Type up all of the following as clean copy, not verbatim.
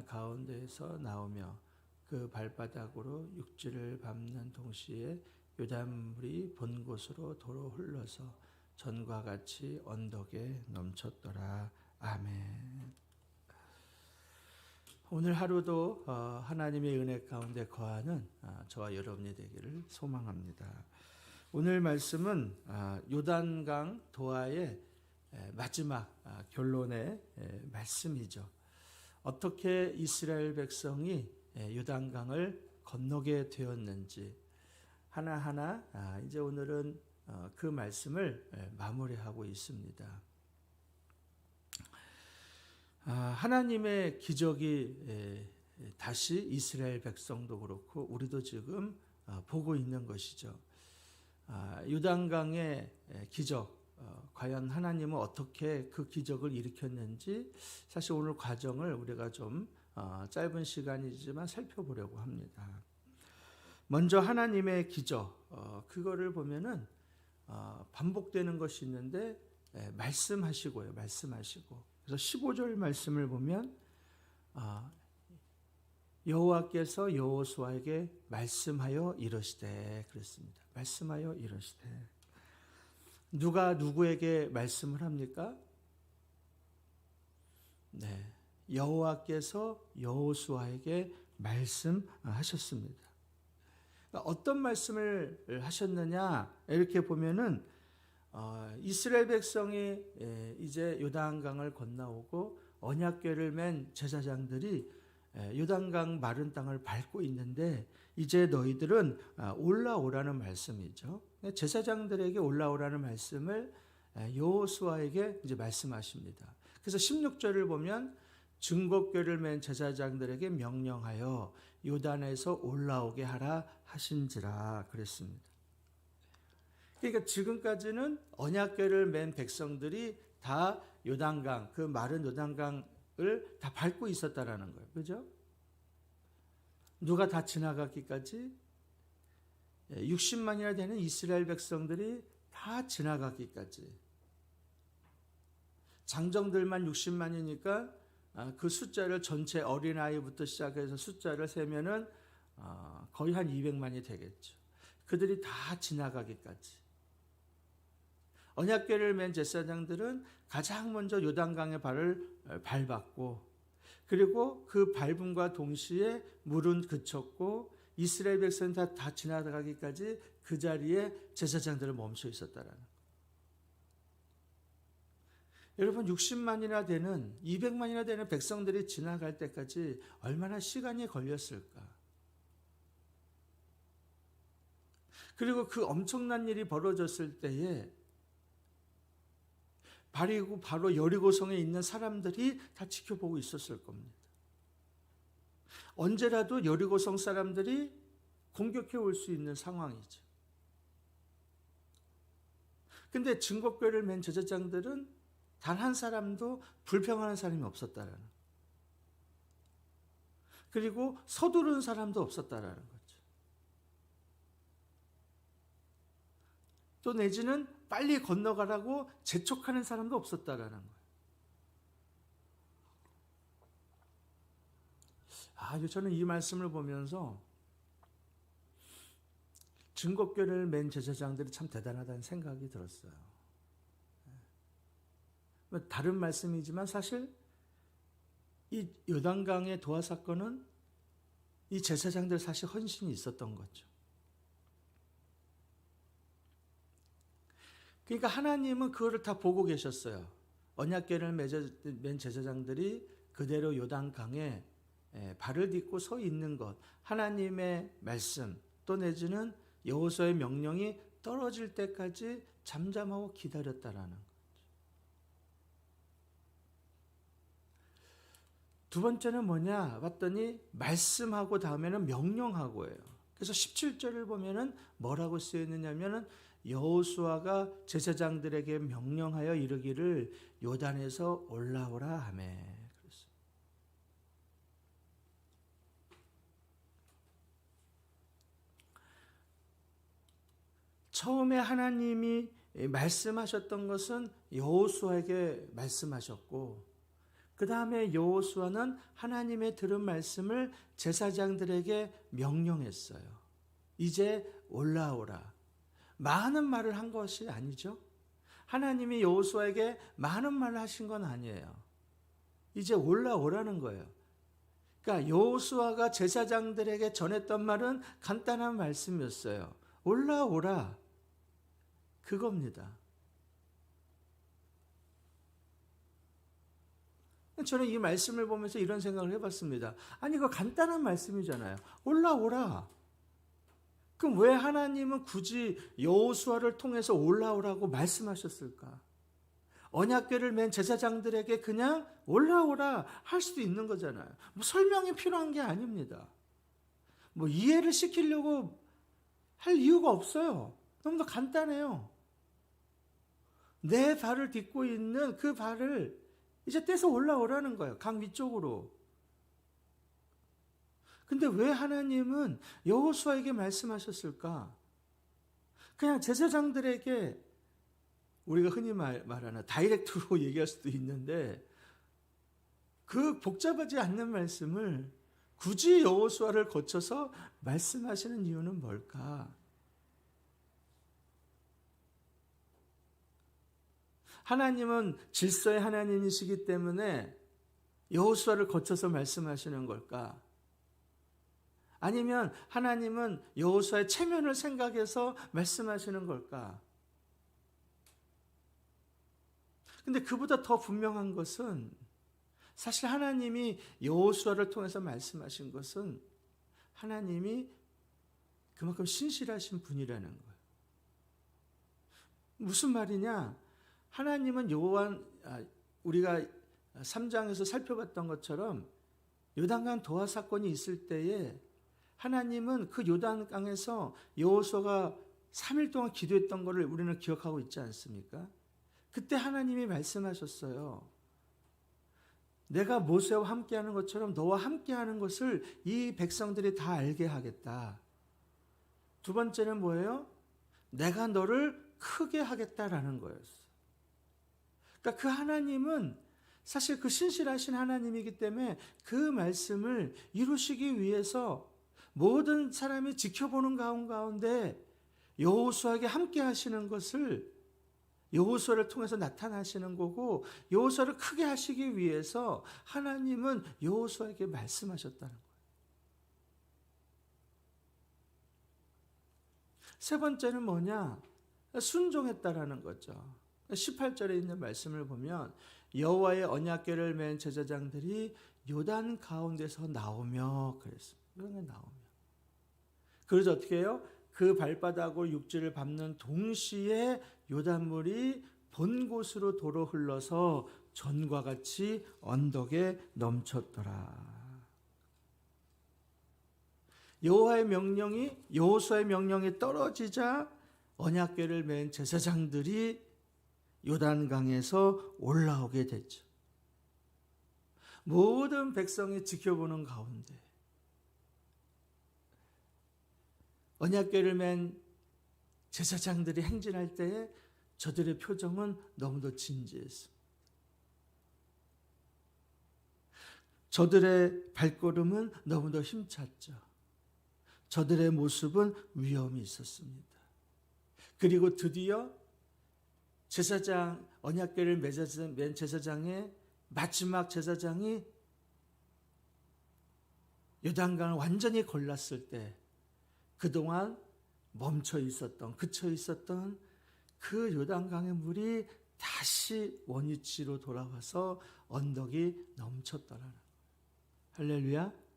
가운데에서 나오며 그 발바닥으로 육지를 밟는 동시에 요단물이 본 곳으로 도로 흘러서 전과 같이 언덕에 넘쳤더라. 아멘. 오늘 하루도 하나님의 은혜 가운데 거하는 저와 여러분이 되기를 소망합니다. 오늘 말씀은 요단강 도하의 마지막 결론의 말씀이죠. 어떻게 이스라엘 백성이 요단강을 건너게 되었는지 하나하나 이제 오늘은 그 말씀을 마무리하고 있습니다. 하나님의 기적이 다시 이스라엘 백성도 그렇고 우리도 지금 보고 있는 것이죠. 요단강의 기적, 과연 하나님은 어떻게 그 기적을 일으켰는지 사실 오늘 과정을 우리가 좀 짧은 시간이지만 살펴보려고 합니다. 먼저 하나님의 기적, 그거를 보면은 반복되는 것이 있는데 말씀하시고요. 그래서 15절 말씀을 보면 여호와께서 여호수아에게 말씀하여 이르시되 그랬습니다. 말씀하여 이르시되. 누가 누구에게 말씀을 합니까? 네, 여호와께서 여호수아에게 말씀하셨습니다. 어떤 말씀을 하셨느냐 이렇게 보면은 이스라엘 백성이 이제 요단강을 건너오고 언약궤를 맨 제사장들이 요단강 마른 땅을 밟고 있는데 이제 너희들은 올라오라는 말씀이죠. 제사장들에게 올라오라는 말씀을 여호수아에게 이제 말씀하십니다. 그래서 16절을 보면 증거궤를 맨 제사장들에게 명령하여 요단에서 올라오게 하라 하신지라 그랬습니다. 그러니까 지금까지는 언약궤를 맨 백성들이 다 요단강, 그 마른 요단강을 다 밟고 있었다라는 거예요. 그죠? 누가 다 지나가기까지 60만이나 되는 이스라엘 백성들이 다 지나가기까지. 장정들만 60만이니까 그 숫자를 전체 어린아이부터 시작해서 숫자를 세면은 거의 한 200만이 되겠죠. 그들이 다 지나가기까지. 언약궤를 맨 제사장들은 가장 먼저 요단강의 발을 밟았고 그리고 그 밟음과 동시에 물은 그쳤고 이스라엘 백성은 다 지나가기까지 그 자리에 제사장들은 멈춰 있었다라는 거예요. 여러분 60만이나 되는 200만이나 되는 백성들이 지나갈 때까지 얼마나 시간이 걸렸을까? 그리고 그 엄청난 일이 벌어졌을 때에 바로 여리고성에 있는 사람들이 다 지켜보고 있었을 겁니다. 언제라도 여리고성 사람들이 공격해 올 수 있는 상황이죠. 근데 증거궤를 맨 제사장들은 단 한 사람도 불평하는 사람이 없었다라는 거예요. 그리고 서두르는 사람도 없었다라는 거죠. 또 내지는 빨리 건너가라고 재촉하는 사람도 없었다라는 거예요. 저는 이 말씀을 보면서 증거궤를 맨 제사장들이 참 대단하다는 생각이 들었어요. 다른 말씀이지만 사실 이 요단강의 도하 사건은 이 제사장들 사실 헌신이 있었던 거죠. 그러니까 하나님은 그거를 다 보고 계셨어요. 언약궤를 맨 제사장들이 그대로 요단강에 발을 딛고 서 있는 것, 하나님의 말씀 또 내지는 여호수아의 명령이 떨어질 때까지 잠잠하고 기다렸다라는 거죠. 두 번째는 뭐냐 봤더니 말씀하고 다음에는 명령하고예요. 그래서 17절을 보면은 뭐라고 쓰여 있느냐면은 여호수아가 제사장들에게 명령하여 이르기를 요단에서 올라오라 하매. 그랬어요. 처음에 하나님이 말씀하셨던 것은 여호수아에게 말씀하셨고 그 다음에 여호수아는 하나님의 들은 말씀을 제사장들에게 명령했어요. 이제 올라오라. 많은 말을 한 것이 아니죠. 하나님이 여호수아에게 많은 말을 하신 건 아니에요. 이제 올라오라는 거예요. 그러니까 여호수아가 제사장들에게 전했던 말은 간단한 말씀이었어요. 올라오라. 그겁니다. 저는 이 말씀을 보면서 이런 생각을 해봤습니다. 아니, 이거 간단한 말씀이잖아요. 올라오라. 그럼 왜 하나님은 굳이 여호수아를 통해서 올라오라고 말씀하셨을까? 언약궤를 맨 제사장들에게 그냥 올라오라 할 수도 있는 거잖아요. 뭐 설명이 필요한 게 아닙니다. 뭐 이해를 시키려고 할 이유가 없어요. 너무나 간단해요. 내 발을 딛고 있는 그 발을 이제 떼서 올라오라는 거예요. 강 위쪽으로. 근데 왜 하나님은 여호수아에게 말씀하셨을까? 그냥 제사장들에게 우리가 흔히 말하는 다이렉트로 얘기할 수도 있는데 그 복잡하지 않는 말씀을 굳이 여호수아를 거쳐서 말씀하시는 이유는 뭘까? 하나님은 질서의 하나님이시기 때문에 여호수아를 거쳐서 말씀하시는 걸까? 아니면 하나님은 여호수아의 체면을 생각해서 말씀하시는 걸까? 근데 그보다 더 분명한 것은 사실 하나님이 여호수아를 통해서 말씀하신 것은 하나님이 그만큼 신실하신 분이라는 거예요. 무슨 말이냐? 하나님은 우리가 3장에서 살펴봤던 것처럼 요단강 도하 사건이 있을 때에 하나님은 그 요단강에서 여호수아가 3일 동안 기도했던 것을 우리는 기억하고 있지 않습니까? 그때 하나님이 말씀하셨어요. 내가 모세와 함께하는 것처럼 너와 함께하는 것을 이 백성들이 다 알게 하겠다. 두 번째는 뭐예요? 내가 너를 크게 하겠다라는 거였어요. 그러니까 그 하나님은 사실 그 신실하신 하나님이기 때문에 그 말씀을 이루시기 위해서 모든 사람이 지켜보는 가운데 여호수아에게 함께 하시는 것을 여호수아를 통해서 나타나시는 거고 여호수아를 크게 하시기 위해서 하나님은 여호수아에게 말씀하셨다는 거예요. 세 번째는 뭐냐? 순종했다라는 거죠. 18절에 있는 말씀을 보면 여호와의 언약궤를 맨 제사장들이 요단 가운데서 나오며 그랬습니다. 나오며. 그래서 어떻게 해요? 그 발바닥으로 육지를 밟는 동시에 요단물이 본 곳으로 도로 흘러서 전과 같이 언덕에 넘쳤더라. 여호수아의 명령이 떨어지자 언약궤를 맨 제사장들이 요단강에서 올라오게 됐죠. 모든 백성이 지켜보는 가운데 언약궤를 맨 제사장들이 행진할 때에 저들의 표정은 너무도 진지했습니다. 저들의 발걸음은 너무도 힘찼죠. 저들의 모습은 위험이 있었습니다. 그리고 드디어 언약궤를 맨 제사장의 마지막 제사장이 요단강을 완전히 골랐을 때 그동안 그쳐 있었던 그 요단강의 물이 다시 원위치로 돌아와서 언덕이 넘쳤더라는 거예요. 할렐루야.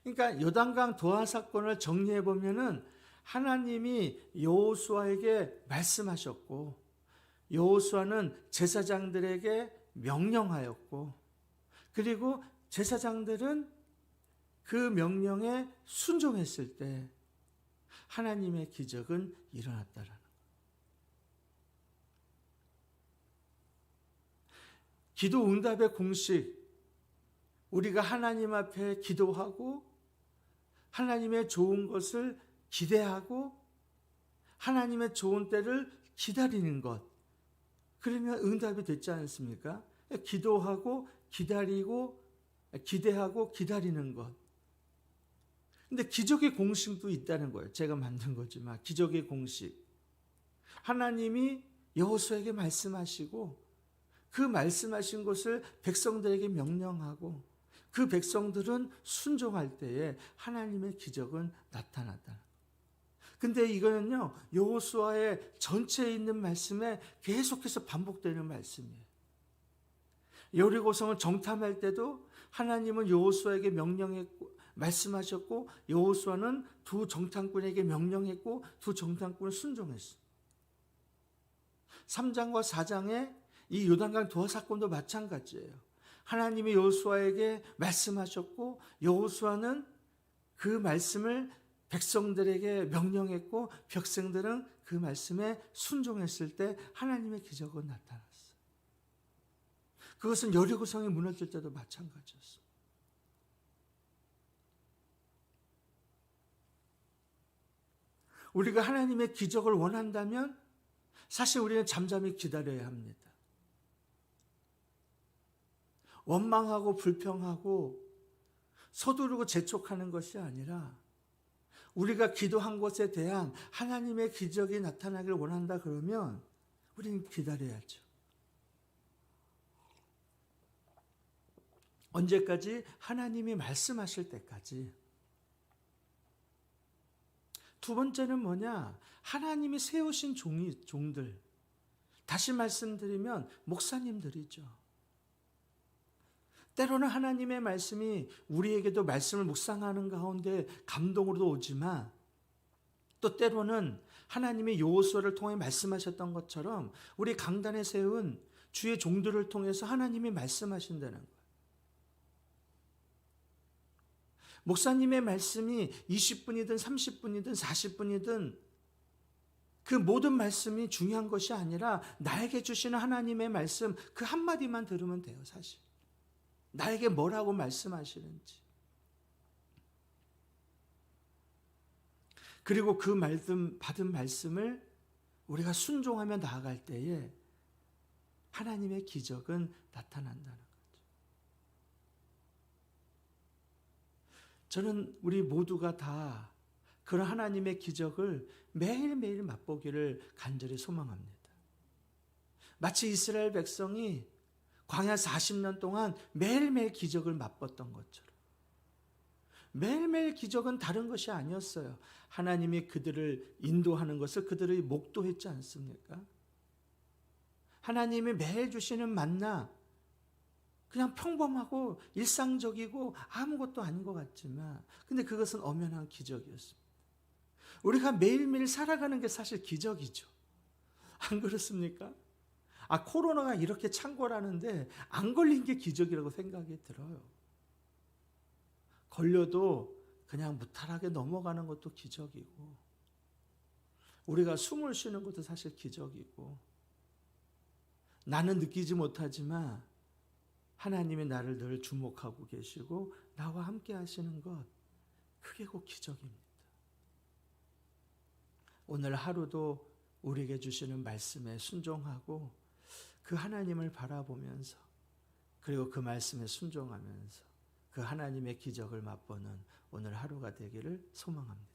그러니까 요단강 도하 사건을 정리해 보면은 하나님이 여호수아에게 말씀하셨고 여호수아는 제사장들에게 명령하였고 그리고 제사장들은 그 명령에 순종했을 때 하나님의 기적은 일어났다라는 거예요. 기도 응답의 공식, 우리가 하나님 앞에 기도하고 하나님의 좋은 것을 기대하고 하나님의 좋은 때를 기다리는 것. 그러면 응답이 됐지 않습니까? 기도하고 기다리고 기대하고 기다리는 것. 근데 기적의 공식도 있다는 거예요. 제가 만든 거지만 기적의 공식. 하나님이 여호수아에게 말씀하시고 그 말씀하신 것을 백성들에게 명령하고 그 백성들은 순종할 때에 하나님의 기적은 나타났다. 근데 이거는요, 여호수아의 전체에 있는 말씀에 계속해서 반복되는 말씀이에요. 여리고성을 정탐할 때도 하나님은 여호수아에게 명령했고 말씀하셨고 여호수아는 두 정탐꾼에게 명령했고 두 정탐꾼은 순종했어요. 3장과 4장의 이 요단강 도하 사건도 마찬가지예요. 하나님이 여호수아에게 말씀하셨고 여호수아는 그 말씀을 백성들에게 명령했고 백성들은 그 말씀에 순종했을 때 하나님의 기적은 나타났어요. 그것은 여리고성이 무너질 때도 마찬가지였어요. 우리가 하나님의 기적을 원한다면 사실 우리는 잠잠히 기다려야 합니다. 원망하고 불평하고 서두르고 재촉하는 것이 아니라 우리가 기도한 것에 대한 하나님의 기적이 나타나길 원한다 그러면 우리는 기다려야죠. 언제까지? 하나님이 말씀하실 때까지. 두 번째는 뭐냐? 하나님이 세우신 종들. 다시 말씀드리면 목사님들이죠. 때로는 하나님의 말씀이 우리에게도 말씀을 묵상하는 가운데 감동으로도 오지만 또 때로는 하나님이 여호수아를 통해 말씀하셨던 것처럼 우리 강단에 세운 주의 종들을 통해서 하나님이 말씀하신다는 거예요. 목사님의 말씀이 20분이든 30분이든 40분이든 그 모든 말씀이 중요한 것이 아니라 나에게 주시는 하나님의 말씀 그 한마디만 들으면 돼요. 사실 나에게 뭐라고 말씀하시는지. 그리고 그 받은 말씀을 우리가 순종하며 나아갈 때에 하나님의 기적은 나타난다는 거죠. 저는 우리 모두가 다 그런 하나님의 기적을 매일매일 맛보기를 간절히 소망합니다. 마치 이스라엘 백성이 광야 40년 동안 매일매일 기적을 맛봤던 것처럼. 매일매일 기적은 다른 것이 아니었어요. 하나님이 그들을 인도하는 것을 그들이 목도했지 않습니까? 하나님이 매일 주시는 만나 그냥 평범하고 일상적이고 아무것도 아닌 것 같지만 근데 그것은 엄연한 기적이었습니다. 우리가 매일매일 살아가는 게 사실 기적이죠. 안 그렇습니까? 코로나가 이렇게 창궐하는데 안 걸린 게 기적이라고 생각이 들어요. 걸려도 그냥 무탈하게 넘어가는 것도 기적이고 우리가 숨을 쉬는 것도 사실 기적이고 나는 느끼지 못하지만 하나님이 나를 늘 주목하고 계시고 나와 함께 하시는 것 그게 곧 기적입니다. 오늘 하루도 우리에게 주시는 말씀에 순종하고 그 하나님을 바라보면서 그리고 그 말씀에 순종하면서 그 하나님의 기적을 맛보는 오늘 하루가 되기를 소망합니다.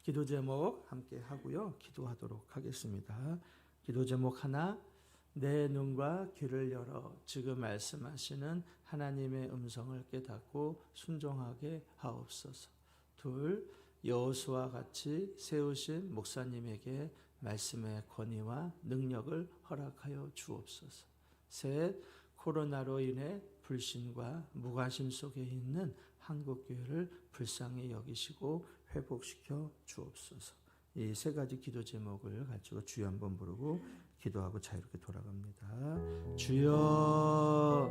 기도 제목 함께 하고요. 기도하도록 하겠습니다. 기도 제목 하나, 내 눈과 귀를 열어 지금 말씀하시는 하나님의 음성을 깨닫고 순종하게 하옵소서. 둘, 여호수아와 같이 세우신 목사님에게 말씀의 권위와 능력을 허락하여 주옵소서. 셋, 코로나로 인해 불신과 무관심 속에 있는 한국교회를 불쌍히 여기시고 회복시켜 주옵소서. 이 세 가지 기도 제목을 가지고 주여 한번 부르고 기도하고 자유롭게 돌아갑니다. 주여,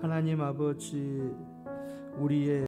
하나님 아버지, 우리의